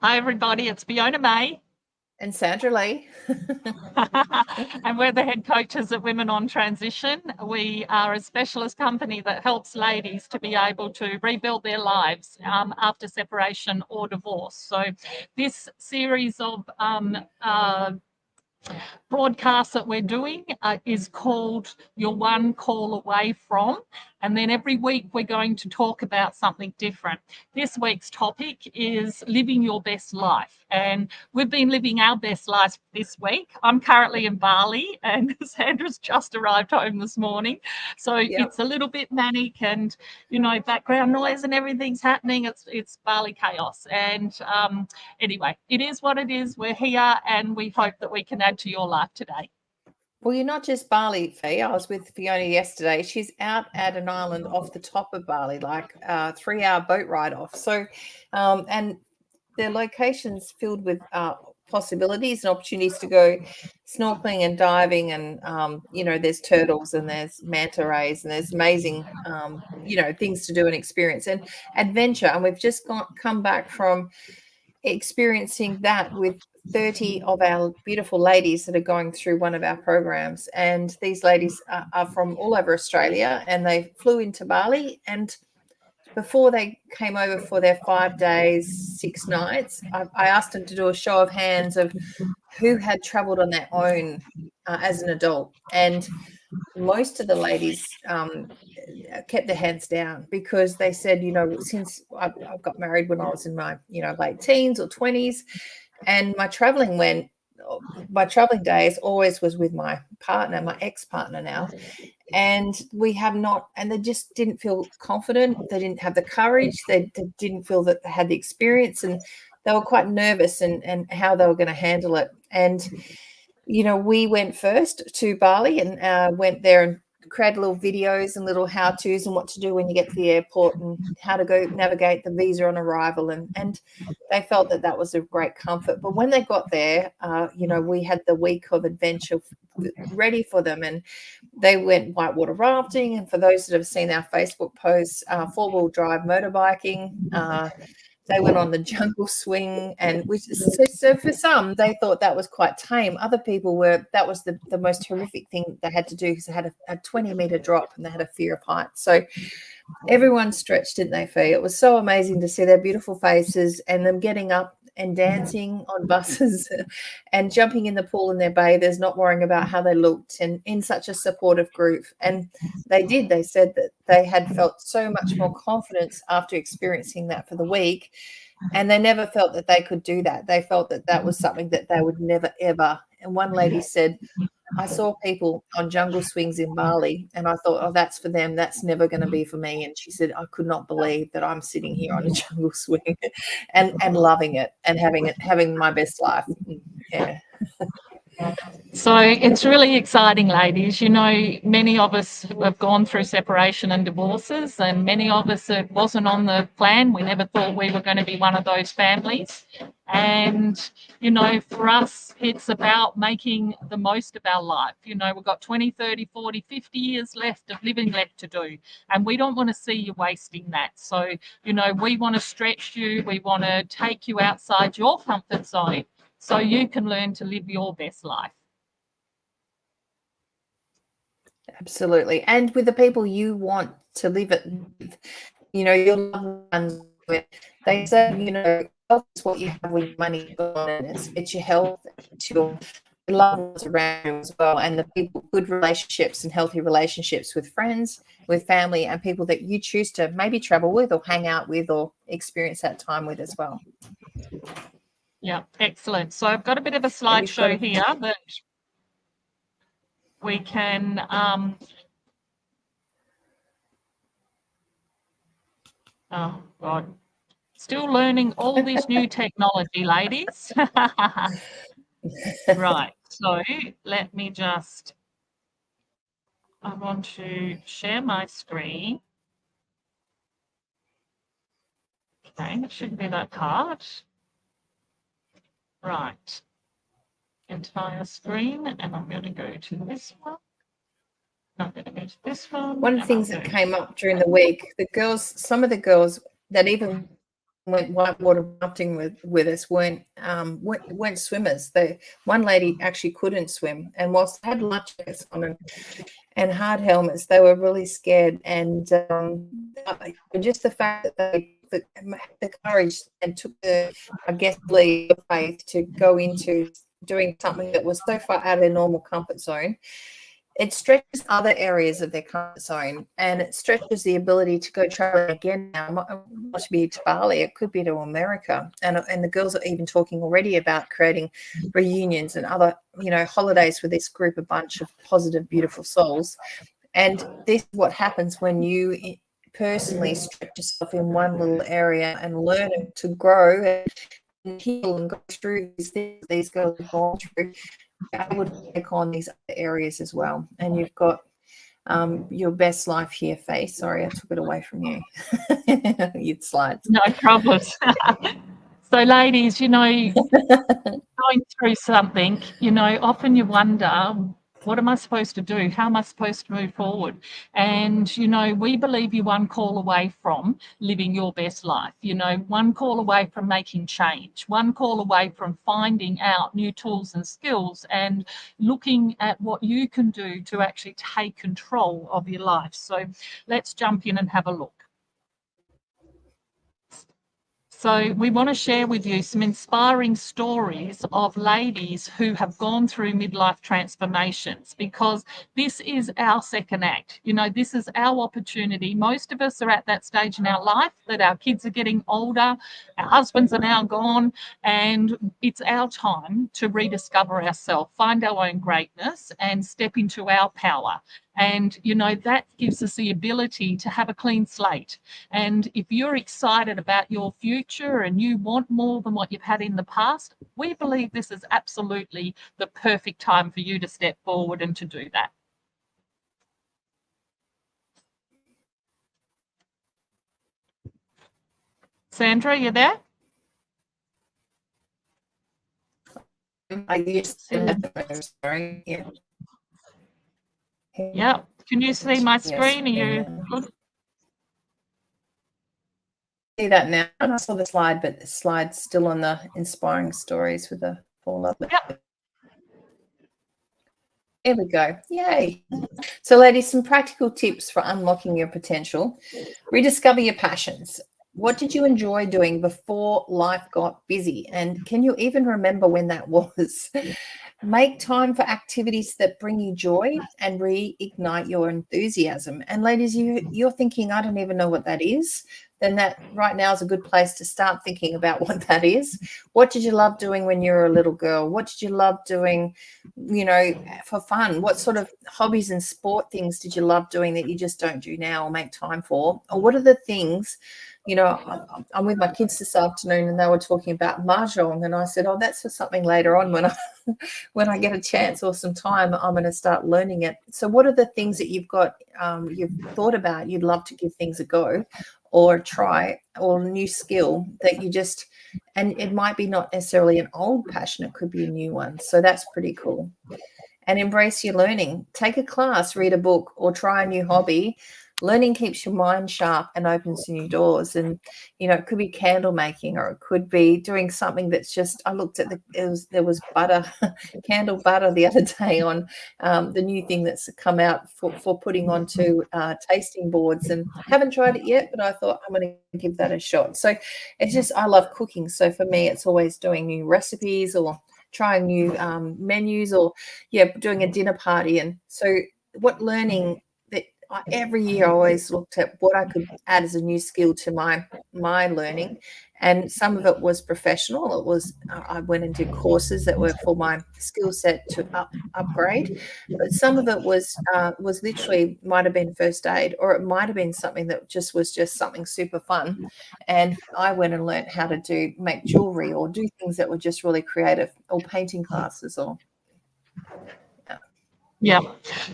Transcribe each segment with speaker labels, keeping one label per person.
Speaker 1: Hi, everybody. It's Fiona May.
Speaker 2: And Sandra Lee.
Speaker 1: And we're the head coaches at Women on Transition. We are a specialist company that helps ladies to be able to rebuild their lives after separation or divorce. So this series of broadcast that we're doing is called You're One Call Away From. And then every week we're going to talk about something different. This week's topic is living your best life. And we've been living our best life this week. I'm currently in Bali and Sandra's just arrived home this morning. So It's a little bit manic and, background noise and everything's happening. It's Bali chaos. And anyway, it is what it is. We're here and we hope that we can add to your life today.
Speaker 2: Well, you're not just Bali, Fee. I was with Fiona yesterday. She's out at an island off the top of Bali, like a 3-hour boat ride off. So, and the location's filled with possibilities and opportunities to go snorkeling and diving. And, there's turtles and there's manta rays and there's amazing, things to do and experience and adventure. And we've just come back from experiencing that with 30 of our beautiful ladies that are going through one of our programs. And these ladies are from all over Australia, and they flew into Bali. And before they came over for their 5 days, 6 nights, I asked them to do a show of hands of who had traveled on their own as an adult. And most of the ladies kept their hands down because they said, since I got married when I was in my, late teens or 20s, and my traveling days always was with my partner, my ex-partner now. And we have not, and they just didn't feel confident. They didn't have the courage. They didn't feel that they had the experience, and they were quite nervous and how they were going to handle it. And we went first to Bali and went there and created little videos and little how-tos and what to do when you get to the airport and how to go navigate the visa on arrival. And they felt that was a great comfort. But when they got there, we had the week of adventure ready for them. And they went whitewater rafting. And for those that have seen our Facebook posts, 4-wheel drive motorbiking, they went on the jungle swing, and so for some, they thought that was quite tame. Other people that was the most horrific thing they had to do because they had a 20-meter drop and they had a fear of heights. So everyone stretched, didn't they, Fee? It was so amazing to see their beautiful faces and them getting up and dancing on buses and jumping in the pool in their bathers, not worrying about how they looked, and in such a supportive group. And they said that they had felt so much more confidence after experiencing that for the week, and they never felt that they could do that. They felt that was something that they would never, ever. And one lady said, I saw people on jungle swings in Bali and I thought, oh, that's for them. That's never going to be for me. And she said, I could not believe that I'm sitting here on a jungle swing and loving it and having my best life. Yeah.
Speaker 1: So it's really exciting, ladies. Many of us have gone through separation and divorces, and many of us, it wasn't on the plan. We never thought we were going to be one of those families. And, for us, it's about making the most of our life. We've got 20, 30, 40, 50 years left of living left to do, and we don't want to see you wasting that. So, we want to stretch you. We want to take you outside your comfort zone so you can learn to live your best life.
Speaker 2: Absolutely. And with the people you want to live it with, your loved ones, they say, health is what you have when your money is. It's your health, it's your loved ones around you as well, and the people, good relationships and healthy relationships with friends, with family, and people that you choose to maybe travel with or hang out with or experience that time with as well.
Speaker 1: Yeah, excellent. So I've got a bit of a slideshow here that we can oh God, still learning all this new technology, ladies. Right, so let me I want to share my screen. Okay, it shouldn't be that hard. Right, entire screen, and I'm going to go to this one. I'm going to go to this one.
Speaker 2: One of the things that came up during the week, some of the girls that even went whitewater rafting with us weren't swimmers. One lady actually couldn't swim, and whilst they had life jackets on and hard helmets, they were really scared. And just the fact that they the courage and took the, I guess, leap of faith to go into doing something that was so far out of their normal comfort zone, it stretches other areas of their comfort zone, and it stretches the ability to go traveling again. Now, not to be to Bali, it could be to America, and the girls are even talking already about creating reunions and other, holidays with this group, a bunch of positive, beautiful souls. And this is what happens when you personally stretch yourself in one little area and learn to grow and heal and go through these things these girls have gone through. I would take on these other areas as well. And you've got your best life here, Faye. Sorry, I took it away from you. You'd slides.
Speaker 1: No problems. So, ladies, going through something, often you wonder, what am I supposed to do? How am I supposed to move forward? And, we believe you're one call away from living your best life, one call away from making change, one call away from finding out new tools and skills and looking at what you can do to actually take control of your life. So let's jump in and have a look. So we want to share with you some inspiring stories of ladies who have gone through midlife transformations, because this is our second act. This is our opportunity. Most of us are at that stage in our life that our kids are getting older, our husbands are now gone, and it's our time to rediscover ourselves, find our own greatness and step into our power. And, that gives us the ability to have a clean slate. And if you're excited about your future and you want more than what you've had in the past, we believe this is absolutely the perfect time for you to step forward and to do that. Sandra, you there?
Speaker 2: Sorry. Yeah.
Speaker 1: Yeah. Can you see my screen? Are you good?
Speaker 2: See that now? And I saw the slide, but the slide's still on the inspiring stories with the four lovely.
Speaker 1: Yep.
Speaker 2: There we go. Yay. So, ladies, some practical tips for unlocking your potential. Rediscover your passions. What did you enjoy doing before life got busy? And can you even remember when that was? Make time for activities that bring you joy and reignite your enthusiasm. And ladies, you're thinking, I don't even know what that is. Then that right now is a good place to start thinking about what that is. What did you love doing when you were a little girl? What did you love doing, for fun? What sort of hobbies and sport things did you love doing that you just don't do now or make time for? Or what are the things, I'm with my kids this afternoon and they were talking about mahjong, and I said, oh, that's for something later on when I get a chance or some time, I'm going to start learning it. So what are the things that you've got, you've thought about, you'd love to give things a go or try, or a new skill that you just, and it might be not necessarily an old passion, it could be a new one. So that's pretty cool. And embrace your learning. Take a class, read a book, or try a new hobby. Learning keeps your mind sharp and opens new doors. And, it could be candle making, or it could be doing something that's just, I looked at there was butter, candle butter the other day on the new thing that's come out for putting onto tasting boards, and haven't tried it yet, but I thought I'm going to give that a shot. So it's just, I love cooking. So for me, it's always doing new recipes or trying new menus, or doing a dinner party. And so what learning that every year I always looked at what I could add as a new skill to my learning. And some of it was professional. It was I went and did courses that were for my skill set to upgrade. But some of it was literally, might have been first aid, or it might have been something that was just something super fun. And I went and learned how to make jewelry or do things that were just really creative, or painting classes, or
Speaker 1: Yeah.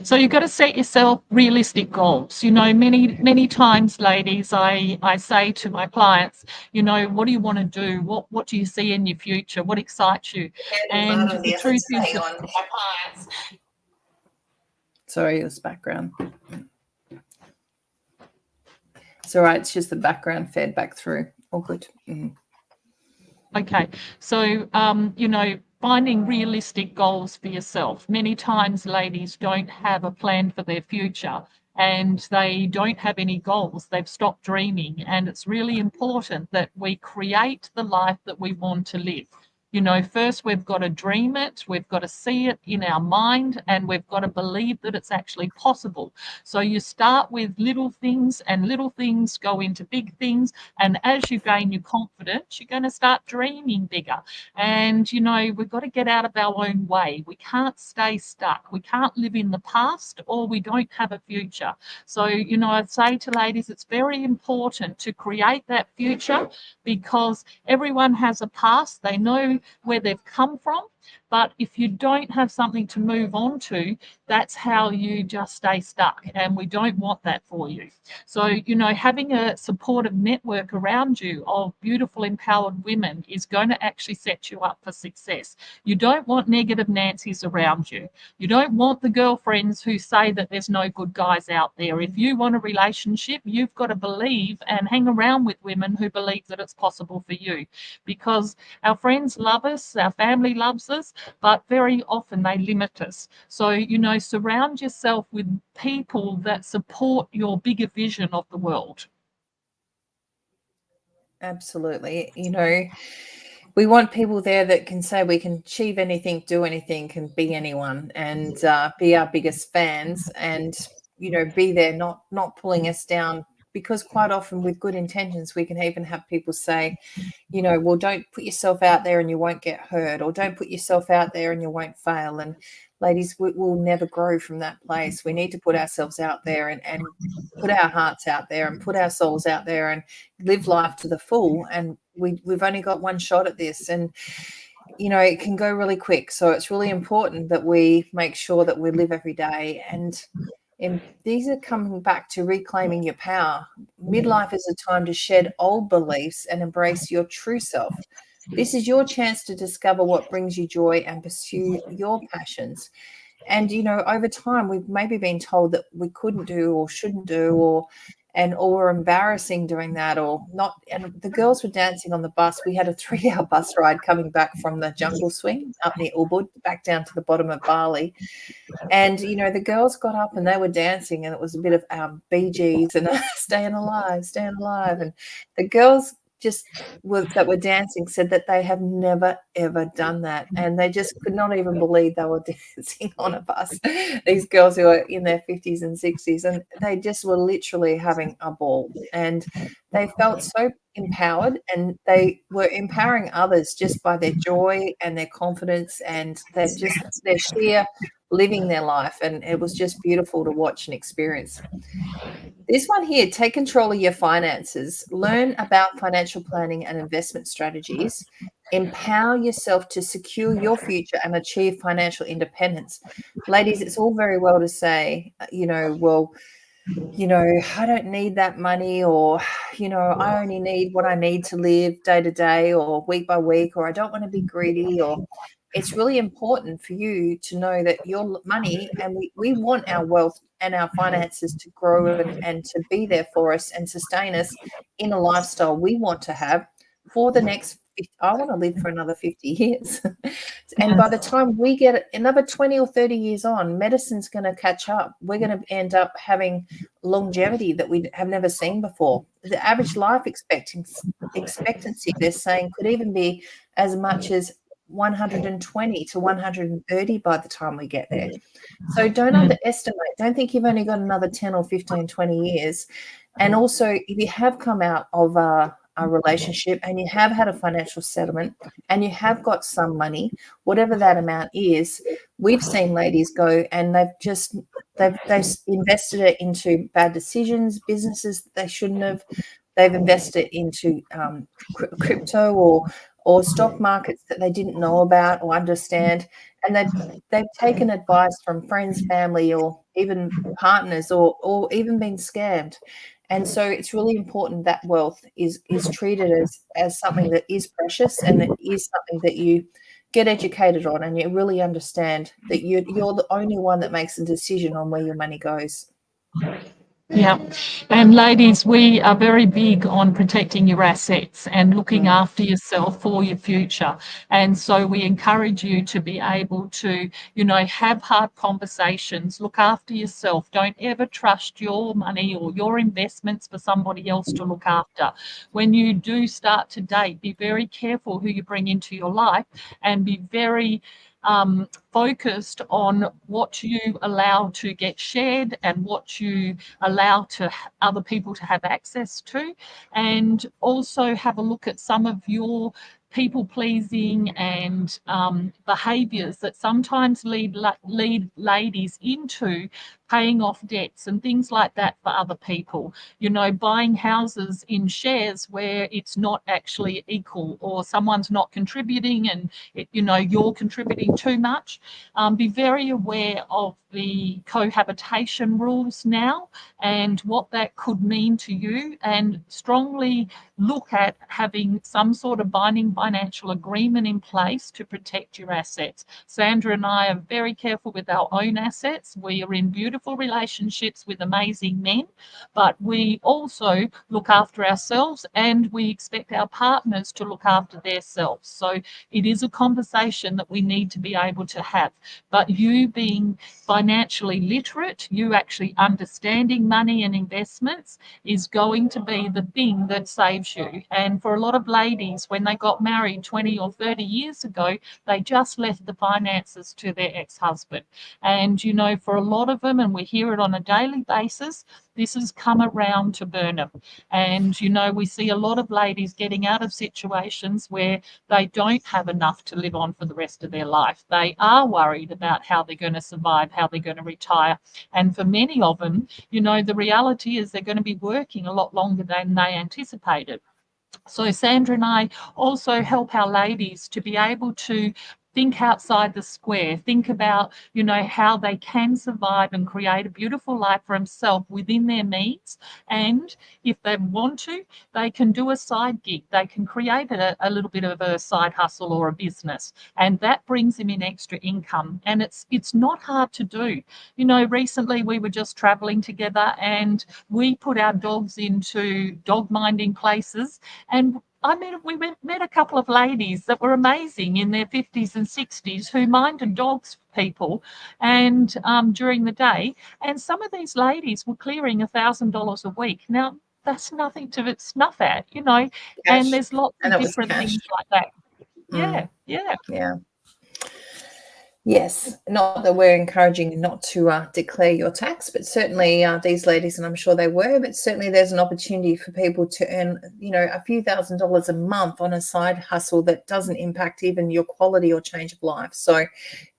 Speaker 1: So you've got to set yourself realistic goals. Many times, ladies, I say to my clients, what do you want to do? What do you see in your future? What excites you? And the truth is that my clients.
Speaker 2: Sorry, it was background. It's all right. It's just the background fed back through. All good.
Speaker 1: Okay, so finding realistic goals for yourself. Many times ladies don't have a plan for their future and they don't have any goals. They've stopped dreaming, and it's really important that we create the life that we want to live. First we've got to dream it, we've got to see it in our mind, and we've got to believe that it's actually possible. So you start with little things, and little things go into big things. And as you gain your confidence, you're going to start dreaming bigger. And, we've got to get out of our own way. We can't stay stuck. We can't live in the past, or we don't have a future. So, I'd say to ladies, it's very important to create that future, because everyone has a past. They know where they've come from. But if you don't have something to move on to, that's how you just stay stuck. And we don't want that for you. So, having a supportive network around you of beautiful, empowered women is going to actually set you up for success. You don't want negative Nancy's around you. You don't want the girlfriends who say that there's no good guys out there. If you want a relationship, you've got to believe and hang around with women who believe that it's possible for you, because our friends love us, our family loves us, but very often they limit us. So, surround yourself with people that support your bigger vision of the world.
Speaker 2: Absolutely. We want people there that can say we can achieve anything, do anything, can be anyone, and be our biggest fans, and be there, not pulling us down. Because quite often, with good intentions, we can even have people say, well, don't put yourself out there and you won't get hurt, or don't put yourself out there and you won't fail. And ladies, we'll never grow from that place. We need to put ourselves out there and put our hearts out there and put our souls out there and live life to the full. And we've only got one shot at this, and it can go really quick. So it's really important that we make sure that we live every day. And these are coming back to reclaiming your power. Midlife is a time to shed old beliefs and embrace your true self. This is your chance to discover what brings you joy and pursue your passions. And over time, we've maybe been told that we couldn't do or shouldn't do, or we're embarrassing doing that, or not. And the girls were dancing on the bus. We had a 3-hour bus ride coming back from the jungle swing up near Ubud, back down to the bottom of Bali. And the girls got up and they were dancing, and it was a bit of Bee Gees and staying alive. And the girls that were dancing said that they have never ever done that, and they just could not even believe they were dancing on a bus. These girls who are in their 50s and 60s, and they just were literally having a ball, and they felt so empowered, and they were empowering others just by their joy and their confidence and their sheer living their life. And it was just beautiful to watch and experience. This one here, take control of your finances, learn about financial planning and investment strategies, empower yourself to secure your future and achieve financial independence. Ladies, it's all very well to say, well, I don't need that money, or, I only need what I need to live day to day or week by week, or I don't want to be greedy. Or it's really important for you to know that your money, and we want our wealth and our finances to grow and to be there for us and sustain us in a lifestyle we want to have for the next. I want to live for another 50 years. And by the time we get another 20 or 30 years on, medicine's going to catch up. We're going to end up having longevity that we have never seen before. The average life expectancy, they're saying, could even be as much as 120 to 130 by the time we get there. So don't underestimate. Don't think you've only got another 10 or 15, 20 years. And also, if you have come out of a relationship and you have had a financial settlement and you have got some money, whatever that amount is, we've seen ladies go and they've invested it into bad decisions, businesses that they shouldn't have. They've invested into crypto or stock markets that they didn't know about or understand, and they've taken advice from friends, family, or even partners, or even been scammed. And so it's really important that wealth is treated as something that is precious, and that is something that you get educated on, and you really understand that you're the only one that makes a decision on where your money goes.
Speaker 1: Yeah. And ladies, we are very big on protecting your assets and looking after yourself for your future. And so we encourage you to be able to, have hard conversations, look after yourself. Don't ever trust your money or your investments for somebody else to look after. When you do start to date, be very careful who you bring into your life and be very focused on what you allow to get shared and what you allow to other people to have access to, and also have a look at some of your people pleasing and behaviours that sometimes lead ladies into paying off debts and things like that for other people. Buying houses in shares where it's not actually equal, or someone's not contributing and you're contributing too much. Be very aware of the cohabitation rules now and what that could mean to you, and strongly look at having some sort of binding financial agreement in place to protect your assets. Sandra and I are very careful with our own assets. We are in beautiful relationships with amazing men, but we also look after ourselves and we expect our partners to look after themselves. So it is a conversation that we need to be able to have. But you being financially literate, you actually understanding money and investments, is going to be the thing that saves you. And for a lot of ladies, when they got married 20 or 30 years ago, they just left the finances to their ex-husband. And, for a lot of them, and we hear it on a daily basis, this has come around to burn them. And, we see a lot of ladies getting out of situations where they don't have enough to live on for the rest of their life. They are worried about how they're going to survive, how they're going to retire. And for many of them, the reality is they're going to be working a lot longer than they anticipated. So Sandra and I also help our ladies to be able to think outside the square, think about, how they can survive and create a beautiful life for themselves within their means. And if they want to, they can do a side gig. They can create a little bit of a side hustle or a business, and that brings them in extra income. And it's not hard to do. Recently we were just traveling together and we put our dogs into dog minding places, and we met a couple of ladies that were amazing in their 50s and 60s who minded dogs for people and during the day. And some of these ladies were clearing $1,000 a week. Now, that's nothing to snuff at,
Speaker 2: Cash.
Speaker 1: and there's lots
Speaker 2: And
Speaker 1: of
Speaker 2: it was
Speaker 1: different
Speaker 2: cash.
Speaker 1: things like that. Yeah.
Speaker 2: Yeah. Yes, not that we're encouraging you not to declare your tax, but certainly these ladies, and I'm sure they were, but certainly there's an opportunity for people to earn, a few $1,000s a month on a side hustle that doesn't impact even your quality or change of life. So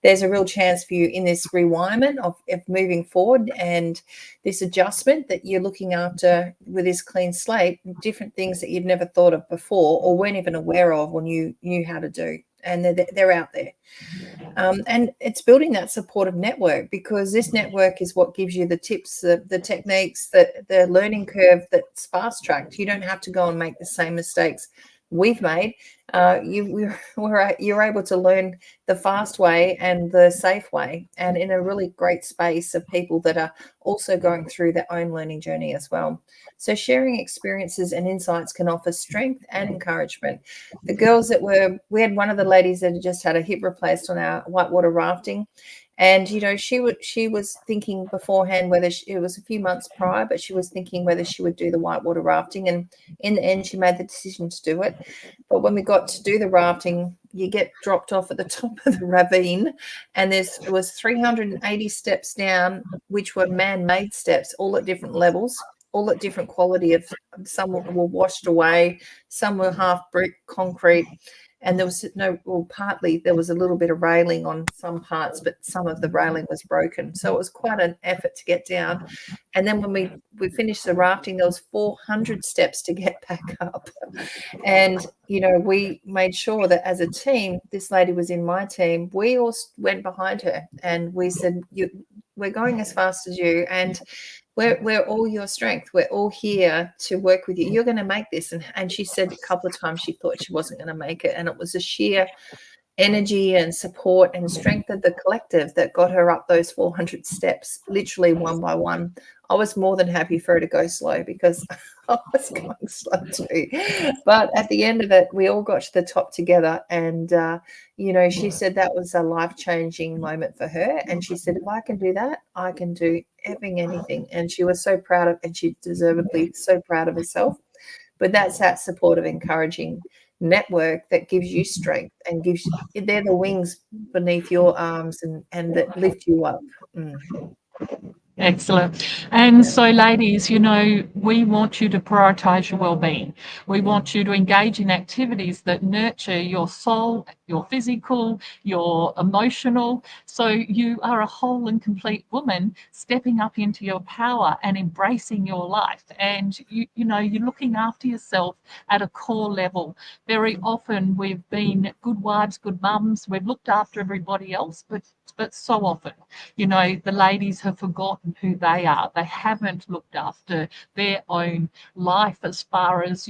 Speaker 2: there's a real chance for you in this rewirement of moving forward and this adjustment that you're looking after with this clean slate, different things that you've never thought of before or weren't even aware of when you knew how to do. And they're out there. And it's building that supportive network, because this network is what gives you the tips, the techniques, the learning curve that's fast tracked. You don't have to go and make the same mistakes we've made. You're able to learn the fast way and the safe way, and in a really great space of people that are also going through their own learning journey as well. So sharing experiences and insights can offer strength and encouragement. The girls we had one of the ladies that had just had a hip replaced on our whitewater rafting. And, she was thinking beforehand whether it was a few months prior, but she was thinking whether she would do the whitewater rafting. And in the end, she made the decision to do it. But when we got to do the rafting, you get dropped off at the top of the ravine, and it was 380 steps down, which were man-made steps, all at different levels, all at different quality of, some were washed away, some were half brick concrete. And there was partly there was a little bit of railing on some parts, but some of the railing was broken. So it was quite an effort to get down. And then when we finished the rafting, there was 400 steps to get back up. And, we made sure that as a team, this lady was in my team, we all went behind her and we said, we're going as fast as you, and we're all your strength. We're all here to work with you. You're going to make this. And she said a couple of times she thought she wasn't going to make it. And it was a sheer energy and support and strength of the collective that got her up those 400 steps, literally one by one. I was more than happy for her to go slow because I was going slow too. But at the end of it, we all got to the top together. And, she said that was a life-changing moment for her. And she said, if I can do that, I can do anything. And she was so proud of, and she deservedly so proud of herself. But that's that supportive, encouraging network that gives you strength and they're the wings beneath your arms and that lift you up.
Speaker 1: Excellent. And so, ladies, we want you to prioritise your well-being. We want you to engage in activities that nurture your soul, your physical, your emotional. So you are a whole and complete woman stepping up into your power and embracing your life. And, you're looking after yourself at a core level. Very often we've been good wives, good mums. We've looked after everybody else, but so often, the ladies have forgotten who they are. They haven't looked after their own life as far as,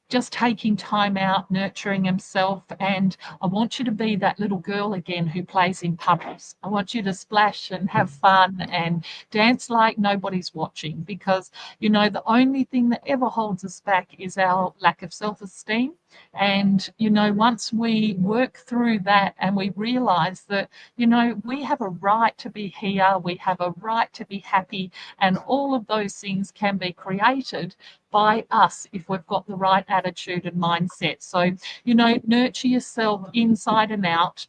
Speaker 1: just taking time out, nurturing himself. And I want you to be that little girl again who plays in puddles. I want you to splash and have fun and dance like nobody's watching, because, the only thing that ever holds us back is our lack of self-esteem. And, once we work through that and we realize that, we have a right to be here, we have a right to be happy, and all of those things can be created by us if we've got the right attitude and mindset. So, nurture yourself inside and out.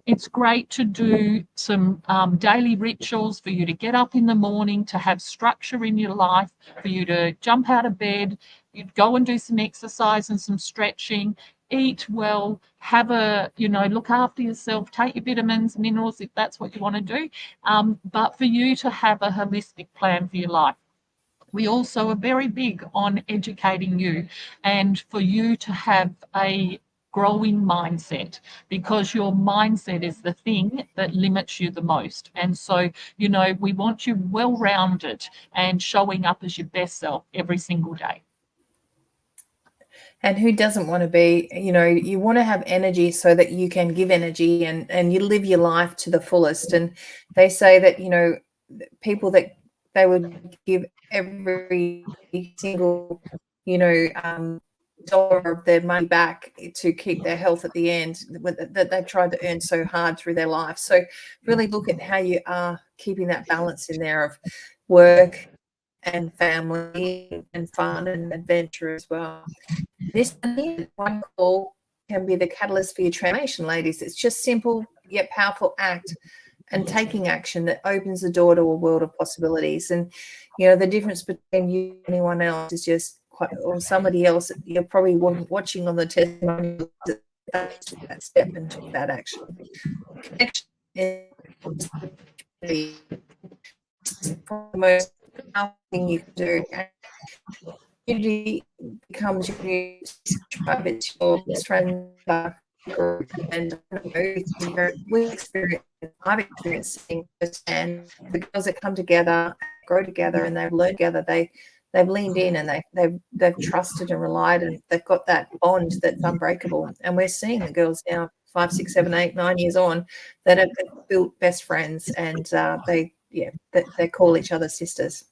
Speaker 1: It's great to do some daily rituals for you to get up in the morning, to have structure in your life, for you to jump out of bed, you'd go and do some exercise and some stretching, eat well, look after yourself, take your vitamins, minerals, if that's what you want to do. But for you to have a holistic plan for your life. We also are very big on educating you and for you to have a growing mindset, because your mindset is the thing that limits you the most. And so, we want you well-rounded and showing up as your best self every single day.
Speaker 2: And who doesn't want to be, you want to have energy so that you can give energy and you live your life to the fullest. And they say that, people that they would give every single, dollar of their money back to keep their health at the end, that they've tried to earn so hard through their life. So really look at how you are keeping that balance in there of work and family and fun and adventure as well. This one call can be the catalyst for your transformation, ladies. It's just simple yet powerful act and taking action that opens the door to a world of possibilities. And, the difference between you and anyone else is just or somebody else you're probably watching on the testimonial that step and took that action. Connection is the most powerful thing you can do. Community becomes your tribe, it's your best friend group. And I've experienced seeing firsthand the girls that come together, grow together, and they've learned together. They've leaned in and they've trusted and relied, and they've got that bond that's unbreakable. And we're seeing the girls now 5, 6, 7, 8, 9 years on that have built best friends, and they call each other sisters.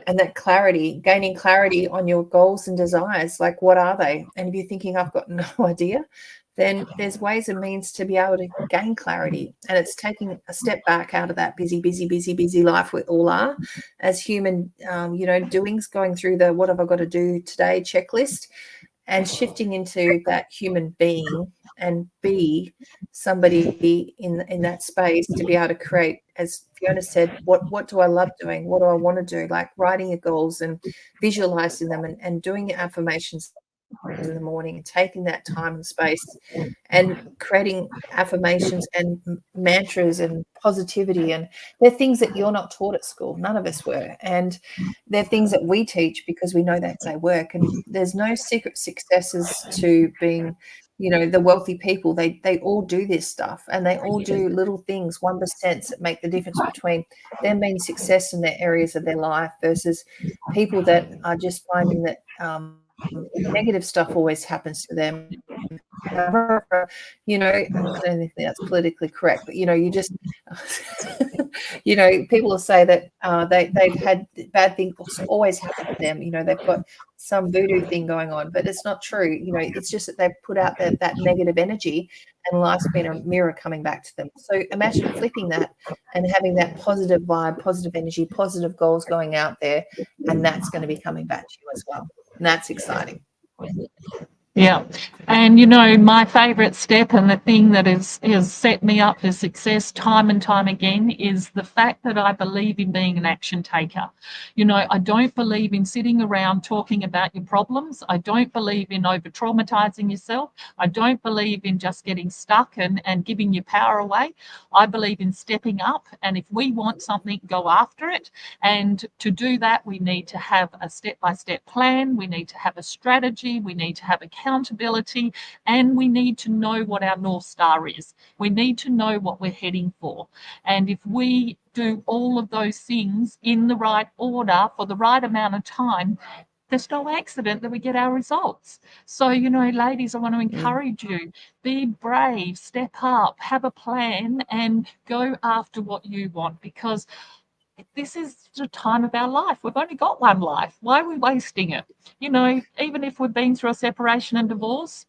Speaker 2: And that clarity, gaining clarity on your goals and desires, like what are they? And if you're thinking I've got no idea, then there's ways and means to be able to gain clarity. And it's taking a step back out of that busy life we all are as human, doings, going through the what have I got to do today checklist, and shifting into that human being and be somebody in that space to be able to create, as Fiona said, what do I love doing? What do I want to do? Like writing your goals and visualizing them and doing your affirmations in the morning and taking that time and space and creating affirmations and mantras and positivity. And they're things that you're not taught at school. None of us were. And they're things that we teach because we know that they work. And there's no secret successes to being, the wealthy people. They all do this stuff, and they all do little things, 1% that make the difference between them being success in their areas of their life versus people that are just finding that negative stuff always happens to them. I don't think that's politically correct, but you just You know, people will say that they've had bad things always happen to them. You know, they've got some voodoo thing going on, but it's not true. You know, it's just that they've put out that negative energy, and life's been a mirror coming back to them. So imagine flipping that and having that positive vibe, positive energy, positive goals going out there, and that's going to be coming back to you as well. And that's exciting.
Speaker 1: Yeah. And, you know, my favourite step and the thing that has set me up for success time and time again is the fact that I believe in being an action taker. You know, I don't believe in sitting around talking about your problems. I don't believe in over traumatizing yourself. I don't believe in just getting stuck and giving your power away. I believe in stepping up. And if we want something, go after it. And to do that, we need to have a step-by-step plan. We need to have a strategy. We need to have accountability, and we need to know what our North Star is. We need to know what we're heading for. And if we do all of those things in the right order for the right amount of time, there's no accident that we get our results. So, you know, ladies, I want to encourage you, be brave, step up, have a plan, and go after what you want, because this is the time of our life. We've only got one life. Why are we wasting it? You know, even if we've been through a separation and divorce,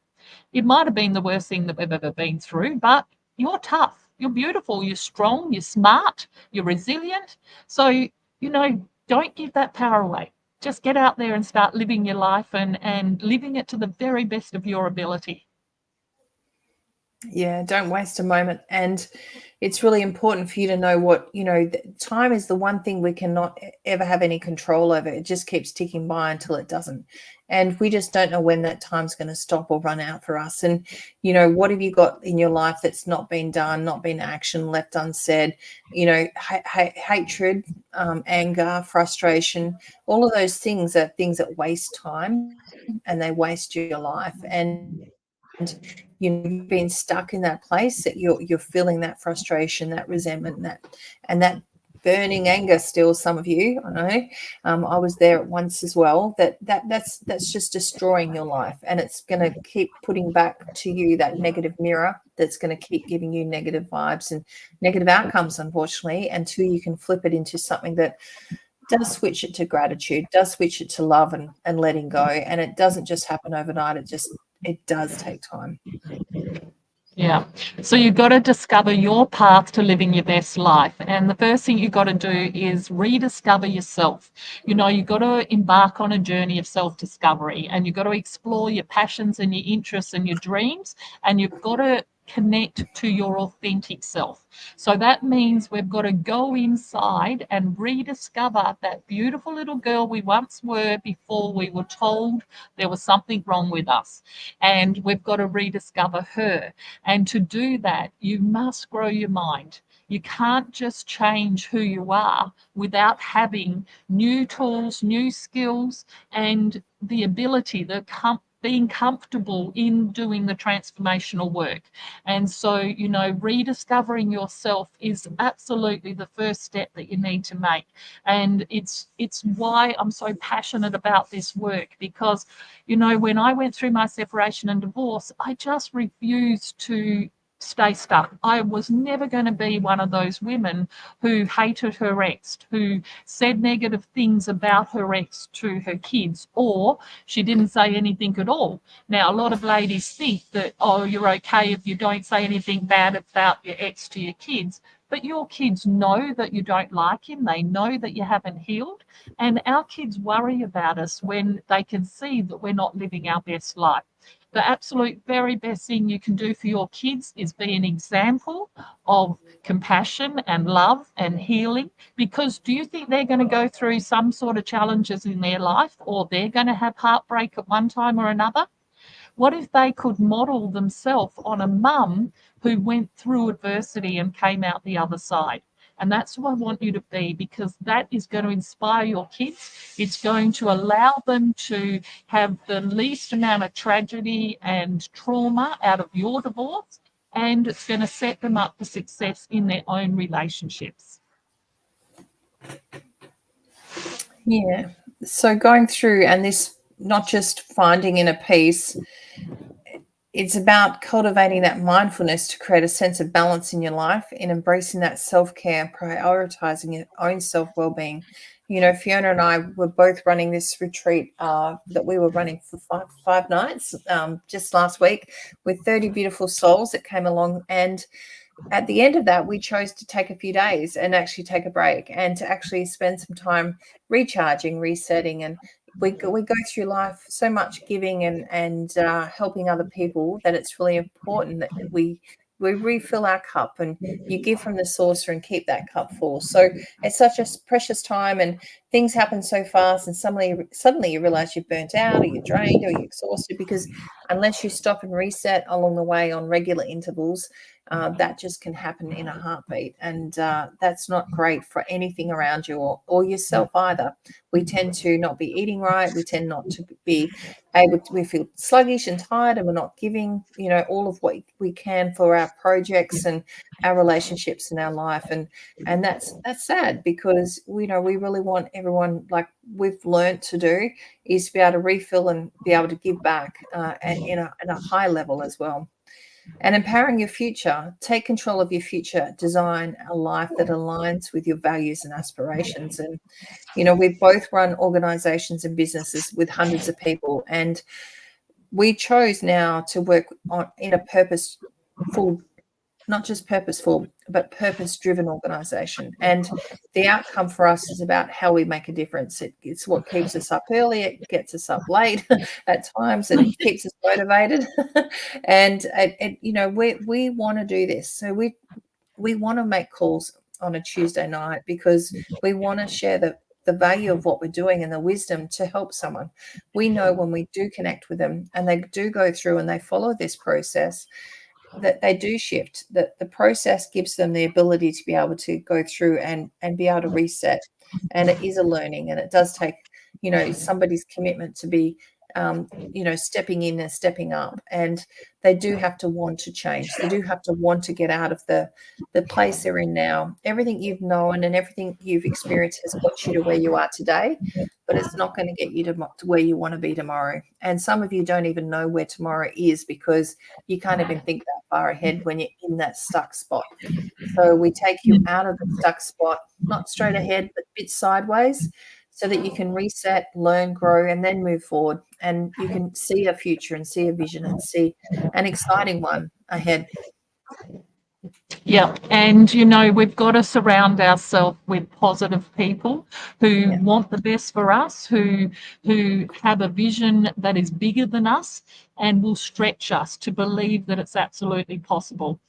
Speaker 1: it might have been the worst thing that we've ever been through, but you're tough, you're beautiful, you're strong, you're smart, you're resilient. So, you know, don't give that power away. Just get out there and start living your life and living it to the very best of your ability.
Speaker 2: Yeah, don't waste a moment. And it's really important for you to know what, you know, time is the one thing we cannot ever have any control over. It just keeps ticking by until it doesn't. And we just don't know when that time's going to stop or run out for us. And, you know, what have you got in your life that's not been done, not been action, left unsaid? You know, hatred, anger, frustration, all of those things are things that waste time and they waste your life. And you know, you've been stuck in that place that you're feeling that frustration, that resentment, that burning anger still. Some of you, I know, I was there at once as well. That's just destroying your life, and it's going to keep putting back to you that negative mirror that's going to keep giving you negative vibes and negative outcomes, unfortunately, until you can flip it into something that does switch it to gratitude, does switch it to love and letting go. And it doesn't just happen overnight. It does take time.
Speaker 1: Yeah. So you've got to discover your path to living your best life. And the first thing you've got to do is rediscover yourself. You know, you've got to embark on a journey of self-discovery, and you've got to explore your passions and your interests and your dreams, and you've got to connect to your authentic self. So that means we've got to go inside and rediscover that beautiful little girl we once were before we were told there was something wrong with us. And we've got to rediscover her. And to do that, you must grow your mind. You can't just change who you are without having new tools, new skills, and the ability, being comfortable in doing the transformational work. And so, you know, rediscovering yourself is absolutely the first step that you need to make. And it's why I'm so passionate about this work, because, you know, when I went through my separation and divorce, I just refused to stay stuck. I was never going to be one of those women who hated her ex, who said negative things about her ex to her kids, or she didn't say anything at all. Now, a lot of ladies think that, oh, you're okay if you don't say anything bad about your ex to your kids, but your kids know that you don't like him. They know that you haven't healed. And our kids worry about us when they can see that we're not living our best life. The absolute very best thing you can do for your kids is be an example of compassion and love and healing. Because do you think they're going to go through some sort of challenges in their life, or they're going to have heartbreak at one time or another? What if they could model themselves on a mum who went through adversity and came out the other side? And that's who I want you to be, because that is going to inspire your kids. It's going to allow them to have the least amount of tragedy and trauma out of your divorce, and it's going to set them up for success in their own relationships.
Speaker 2: Yeah. So going through, and this, not just finding inner peace, it's about cultivating that mindfulness to create a sense of balance in your life, in embracing that self-care, prioritizing your own self-well-being. Fiona and I were both running this retreat that we were running for five nights just last week with 30 beautiful souls that came along. And at the end of that, we chose to take a few days and actually take a break and to actually spend some time recharging, resetting. And we go through life so much giving and helping other people that it's really important that we refill our cup, and you give from the saucer and keep that cup full. So it's such a precious time, and things happen so fast, and suddenly you realize you're burnt out, or you're drained, or you're exhausted, because unless you stop and reset along the way on regular intervals, that just can happen in a heartbeat. And that's not great for anything around you or yourself either. We tend to not be eating right. We tend not to be able to, we feel sluggish and tired, and we're not giving, all of what we can for our projects and our relationships in our life. And that's sad, because, we really want everyone, like we've learned to do, is to be able to refill and be able to give back in a high level as well. And empowering your future, take control of your future, design a life that aligns with your values and aspirations. And, we've both run organizations and businesses with hundreds of people, and we chose now to work in a purposeful, not just purposeful, but purpose-driven organization. And the outcome for us is about how we make a difference. It's what keeps us up early. It gets us up late at times, and it keeps us motivated. And we want to do this. So we want to make calls on a Tuesday night because we want to share the value of what we're doing and the wisdom to help someone. We know when we do connect with them and they do go through and they follow this process, that they do shift, that the process gives them the ability to be able to go through and be able to reset. And it is a learning, and it does take, somebody's commitment to be, stepping in and stepping up. And they do have to want to change. They do have to want to get out of the place they're in now. Everything you've known and everything you've experienced has got you to where you are today, but it's not going to get you to where you want to be tomorrow. And some of you don't even know where tomorrow is, because you can't even think that far ahead when you're in that stuck spot. So we take you out of the stuck spot, not straight ahead, but a bit sideways, so that you can reset, learn, grow, and then move forward. And you can see a future and see a vision and see an exciting one ahead.
Speaker 1: Yeah, and we've got to surround ourselves with positive people who want the best for us, who have a vision that is bigger than us and will stretch us to believe that it's absolutely possible.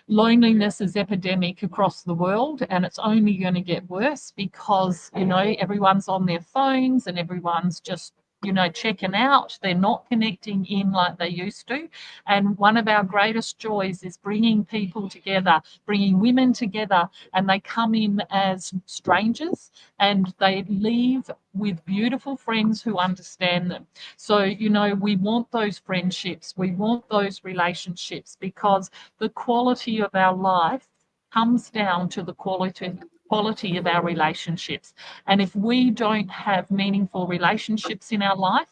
Speaker 1: Loneliness is epidemic across the world, and it's only going to get worse because everyone's on their phones and everyone's just checking out. They're not connecting in like they used to. And one of our greatest joys is bringing people together, bringing women together, and they come in as strangers and they leave with beautiful friends who understand them. So, we want those friendships, we want those relationships, because the quality of our life comes down to the quality of our relationships. And if we don't have meaningful relationships in our life,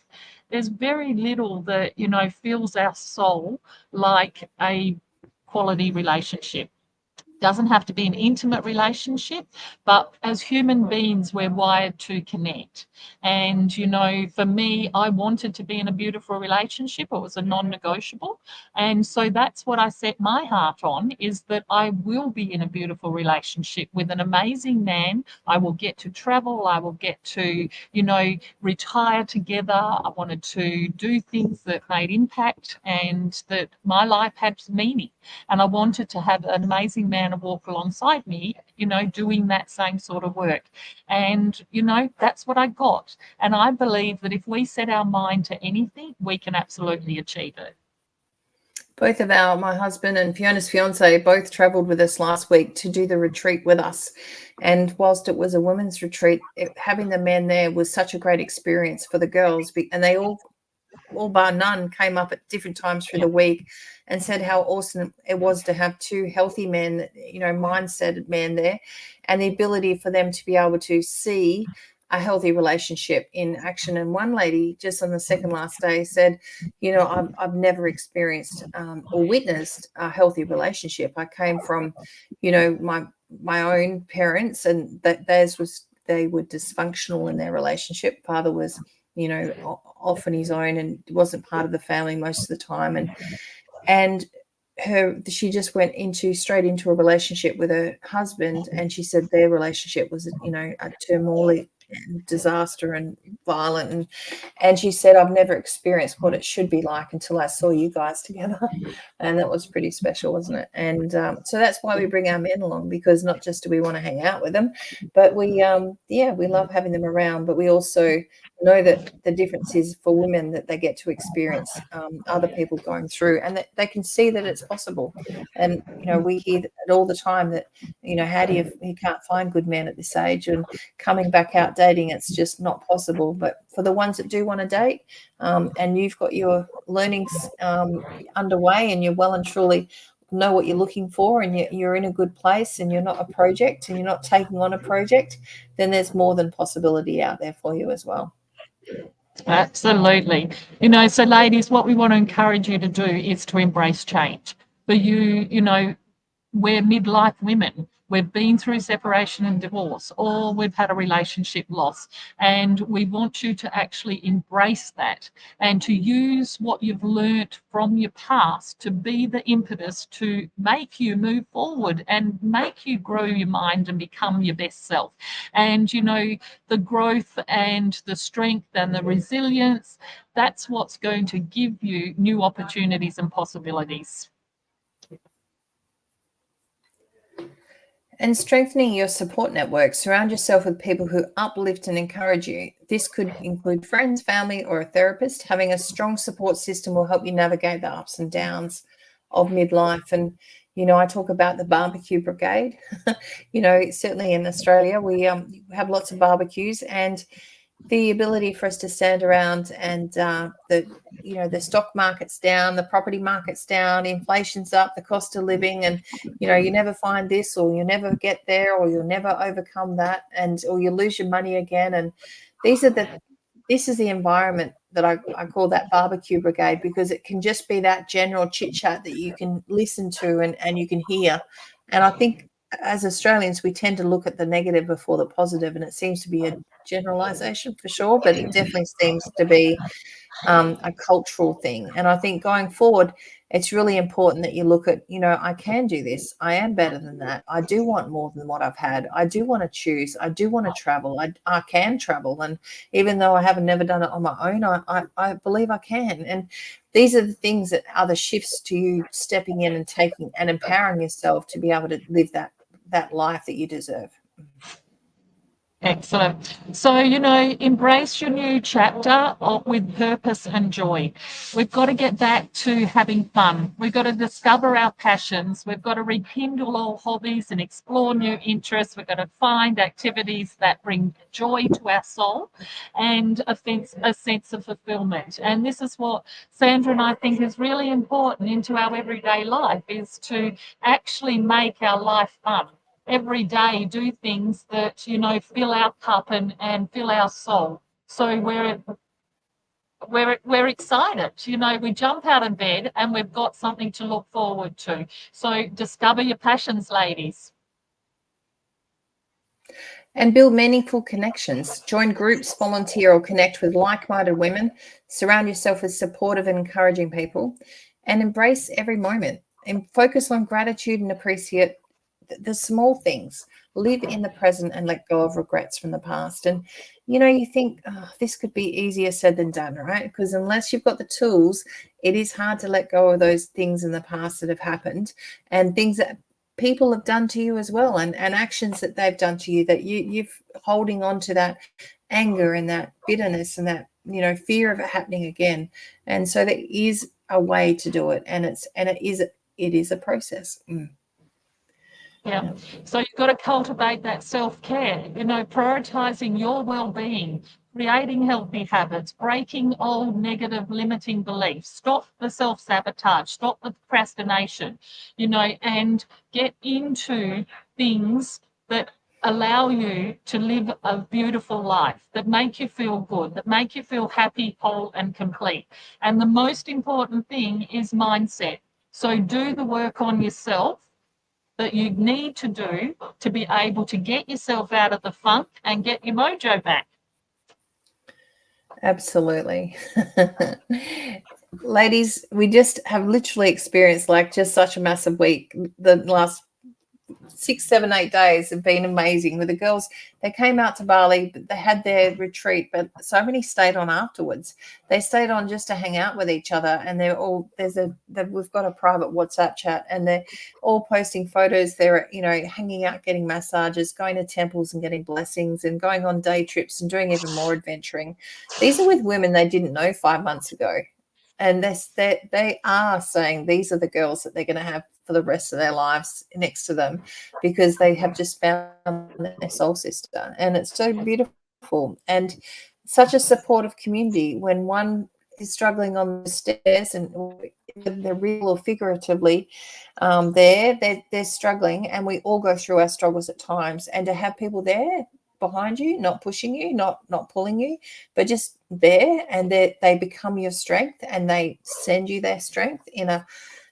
Speaker 1: there's very little that, fills our soul like a quality relationship. Doesn't have to be an intimate relationship, but as human beings, we're wired to connect. And, for me, I wanted to be in a beautiful relationship. It was a non-negotiable. And so that's what I set my heart on, is that I will be in a beautiful relationship with an amazing man. I will get to travel. I will get to, retire together. I wanted to do things that made impact and that my life had meaning. And I wanted to have an amazing man to walk alongside me, doing that same sort of work. And, that's what I got. And I believe that if we set our mind to anything, we can absolutely achieve it.
Speaker 2: Both of my husband and Fiona's fiance both traveled with us last week to do the retreat with us. And whilst it was a women's retreat, having the men there was such a great experience for the girls. And they all bar none came up at different times through the week and said how awesome it was to have two healthy men, mindset men there, and the ability for them to be able to see a healthy relationship in action. And one lady just on the second last day said, I've never experienced or witnessed a healthy relationship. I came from, my own parents, and that they were dysfunctional in their relationship. Father was, off on his own and wasn't part of the family most of the time. And she just went straight into a relationship with her husband, and she said their relationship was, a turmoil and disaster and violent, and she said, I've never experienced what it should be like until I saw you guys together. And that was pretty special, wasn't it? And so that's why we bring our men along, because not just do we want to hang out with them, but we love having them around, but we also know that the difference is for women that they get to experience other people going through, and that they can see that it's possible. And we hear it all the time that how do you can't find good men at this age, and coming back out dating, it's just not possible. But for the ones that do want to date, and you've got your learnings underway, and you're well and truly know what you're looking for, and you're in a good place, and you're not a project, and you're not taking on a project, then there's more than possibility out there for you as well.
Speaker 1: Absolutely. So ladies, what we want to encourage you to do is to embrace change. For you, we're midlife women. We've been through separation and divorce, or we've had a relationship loss, and we want you to actually embrace that and to use what you've learnt from your past to be the impetus to make you move forward and make you grow your mind and become your best self. And, the growth and the strength and the resilience, that's what's going to give you new opportunities and possibilities.
Speaker 2: And strengthening your support network. Surround yourself with people who uplift and encourage you. This could include friends, family, or a therapist. Having a strong support system will help you navigate the ups and downs of midlife. And, I talk about the barbecue brigade. Certainly in Australia, we have lots of barbecues, and the ability for us to stand around and the stock market's down, the property market's down, inflation's up, the cost of living, and you never find this, or you never get there, or you'll never overcome that, or you lose your money again. And this is the environment that I call that barbecue brigade, because it can just be that general chit chat that you can listen to and you can hear. And I think as Australians, we tend to look at the negative before the positive, and it seems to be a generalization for sure, but it definitely seems to be a cultural thing. And I think going forward, it's really important that you look at, I can do this. I am better than that. I do want more than what I've had. I do want to choose. I do want to travel. I can travel. And even though I haven't never done it on my own, I believe I can. And these are the things that are the shifts to you stepping in and taking and empowering yourself to be able to live that life that you deserve.
Speaker 1: Excellent. So, embrace your new chapter with purpose and joy. We've got to get back to having fun. We've got to discover our passions. We've got to rekindle old hobbies and explore new interests. We've got to find activities that bring joy to our soul and a sense of fulfillment. And this is what Sandra and I think is really important into our everyday life, is to actually make our life fun. Every day do things that, fill our cup and fill our soul. So we're excited. We jump out of bed and we've got something to look forward to. So discover your passions, ladies.
Speaker 2: And build meaningful connections. Join groups, volunteer, or connect with like-minded women. Surround yourself with supportive and encouraging people, and embrace every moment. And focus on gratitude and appreciate the small things. Live in the present and let go of regrets from the past. And you think, this could be easier said than done, right? Because unless you've got the tools, it is hard to let go of those things in the past that have happened, and things that people have done to you as well, and actions that they've done to you, that you're holding on to that anger and that bitterness and that fear of it happening again. And so there is a way to do it, and it is a process.
Speaker 1: Yeah. So you've got to cultivate that self-care, prioritizing your well-being, creating healthy habits, breaking old negative limiting beliefs, stop the self-sabotage, stop the procrastination, and get into things that allow you to live a beautiful life, that make you feel good, that make you feel happy, whole, and complete. And the most important thing is mindset. So do the work on yourself that you need to do to be able to get yourself out of the funk and get your mojo back.
Speaker 2: Absolutely. Ladies, we just have literally experienced like just such a massive week. The last 6, 7, 8 days have been amazing with the girls. They came out to Bali, but they had their retreat, but so many stayed on afterwards. They stayed on just to hang out with each other, and they're all we've got a private WhatsApp chat, and they're all posting photos. They're hanging out, getting massages, going to temples and getting blessings, and going on day trips and doing even more adventuring. These are with women they didn't know 5 months ago. And they are saying these are the girls that they're going to have for the rest of their lives next to them, because they have just found their soul sister. And it's so beautiful and such a supportive community. When one is struggling on the stairs, and they're real or figuratively they're struggling, and we all go through our struggles at times, and to have people there behind you, not pushing you, not pulling you, but just there, and they become your strength, and they send you their strength in a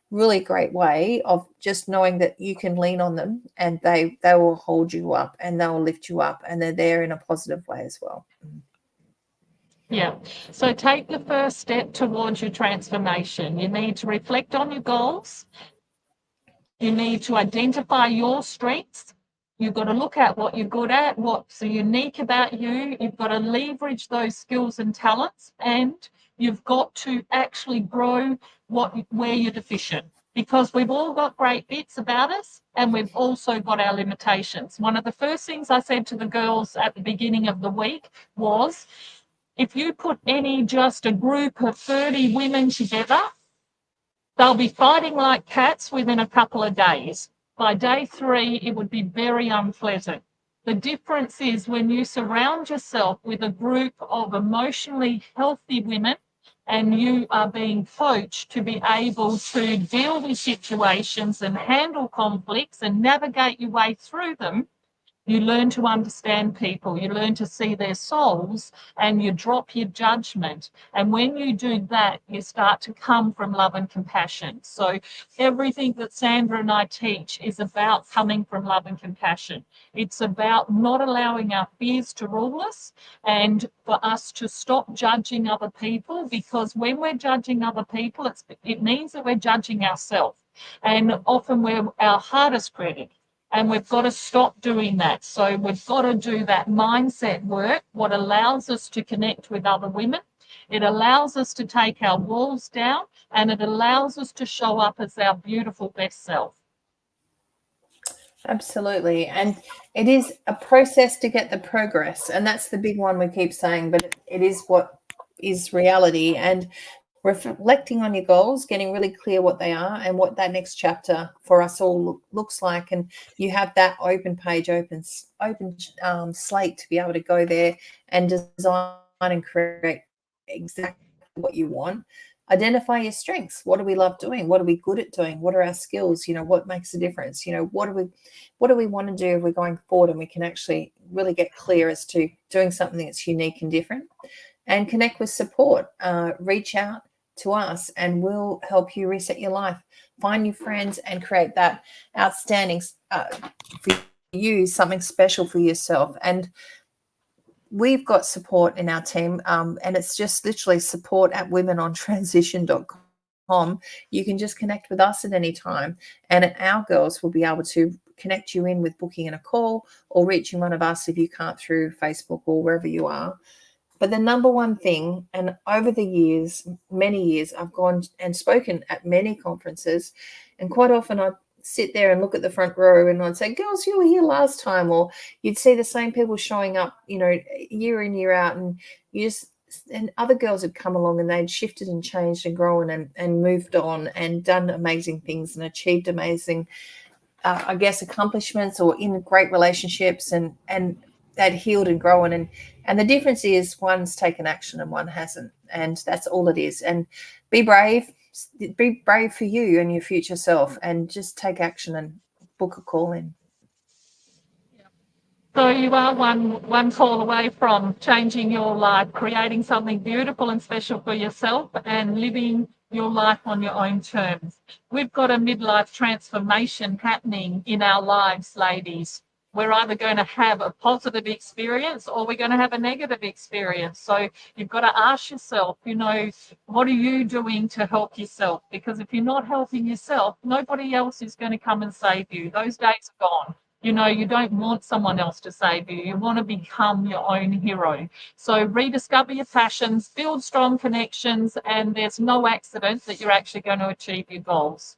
Speaker 2: really great way of just knowing that you can lean on them, and they will hold you up and they will lift you up, and they're there in a positive way as well.
Speaker 1: Yeah. So take the first step towards your transformation. You need to reflect on your goals. You need to identify your strengths. You've got to look at what you're good at, what's unique about you. You've got to leverage those skills and talents, and you've got to actually grow where you're deficient, because we've all got great bits about us, and we've also got our limitations. One of the first things I said to the girls at the beginning of the week was, if you put just a group of 30 women together, they'll be fighting like cats within a couple of days. By day 3, it would be very unpleasant. The difference is when you surround yourself with a group of emotionally healthy women, and you are being coached to be able to deal with situations and handle conflicts and navigate your way through them. You learn to understand people, you learn to see their souls, and you drop your judgment. And when you do that, you start to come from love and compassion. So everything that Sandra and I teach is about coming from love and compassion. It's about not allowing our fears to rule us, and for us to stop judging other people, because when we're judging other people, it means that we're judging ourselves. And often we're our hardest critic. And we've got to stop doing that. So we've got to do that mindset work, what allows us to connect with other women. It allows us to take our walls down, and it allows us to show up as our beautiful best self.
Speaker 2: Absolutely. And it is a process to get the progress. And that's the big one we keep saying, but it is what is reality. And reflecting on your goals, getting really clear what they are and what that next chapter for us all looks like. And you have that open page, open slate to be able to go there and design and create exactly what you want. Identify your strengths. What do we love doing? What are we good at doing? What are our skills? What makes a difference? What do we want to do if we're going forward, and we can actually really get clear as to doing something that's unique and different. And connect with support. Reach out to us, and we'll help you reset your life, find new friends, and create that outstanding for you, something special for yourself. And we've got support in our team, and it's just literally support@womenontransition.com. You can just connect with us at any time, and our girls will be able to connect you in with booking in a call or reaching one of us if you can't through Facebook or wherever you are. But the number one thing, and over the years, many years, I've gone and spoken at many conferences, and quite often I'd sit there and look at the front row and I'd say, girls, you were here last time, or you'd see the same people showing up, year in, year out, and and other girls had come along and they'd shifted and changed and grown and moved on and done amazing things and achieved amazing, accomplishments, or in great relationships, and they'd healed and grown. And the difference is one's taken action and one hasn't. And that's all it is. And be brave for you and your future self, and just take action and book a call in.
Speaker 1: So you are one call away from changing your life, creating something beautiful and special for yourself, and living your life on your own terms. We've got a midlife transformation happening in our lives, ladies. We're either going to have a positive experience or we're going to have a negative experience. So you've got to ask yourself, what are you doing to help yourself? Because if you're not helping yourself, nobody else is going to come and save you. Those days are gone. You don't want someone else to save you. You want to become your own hero. So rediscover your passions, build strong connections, and there's no accident that you're actually going to achieve your goals.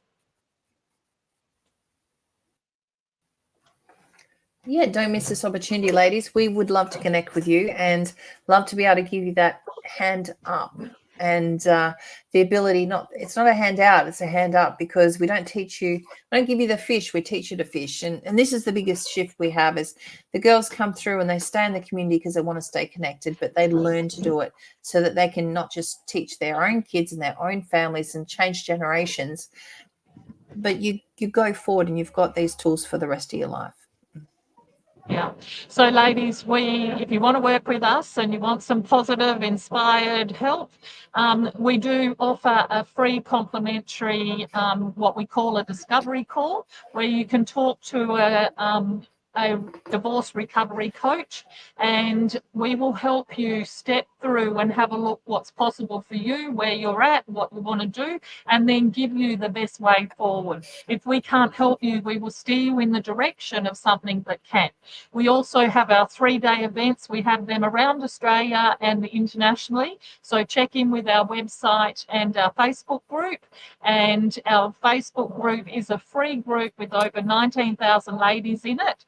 Speaker 2: Yeah, don't miss this opportunity, ladies. We would love to connect with you and love to be able to give you that hand up and the ability. It's not a hand out, it's a hand up, because we don't give you the fish, we teach you to fish. And this is the biggest shift we have, is the girls come through and they stay in the community because they want to stay connected, but they learn to do it so that they can not just teach their own kids and their own families and change generations, but you go forward and you've got these tools for the rest of your life.
Speaker 1: Yeah. So ladies, if you want to work with us and you want some positive, inspired help, we do offer a free complimentary, what we call a discovery call, where you can talk to a divorce recovery coach, and we will help you step through and have a look what's possible for you, where you're at, what you want to do, and then give you the best way forward. If we can't help you, we will steer you in the direction of something that can. We also have our 3-day events. We have them around Australia and internationally. So check in with our website and our Facebook group. And our Facebook group is a free group with over 19,000 ladies in it,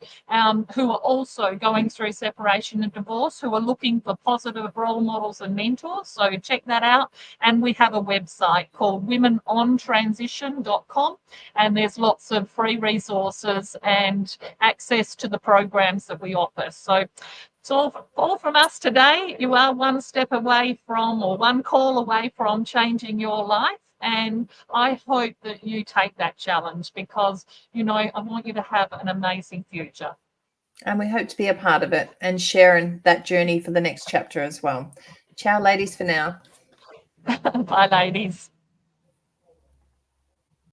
Speaker 1: who are also going through separation and divorce, who are looking for positive role models and mentors. So check that out. And we have a website called womenontransition.com, and there's lots of free resources and access to the programs that we offer. So it's all from us today. You are one step away from, or one call away from, changing your life. And I hope that you take that challenge, because, I want you to have an amazing future.
Speaker 2: And we hope to be a part of it and sharing that journey for the next chapter as well. Ciao, ladies, for now.
Speaker 1: Bye, ladies.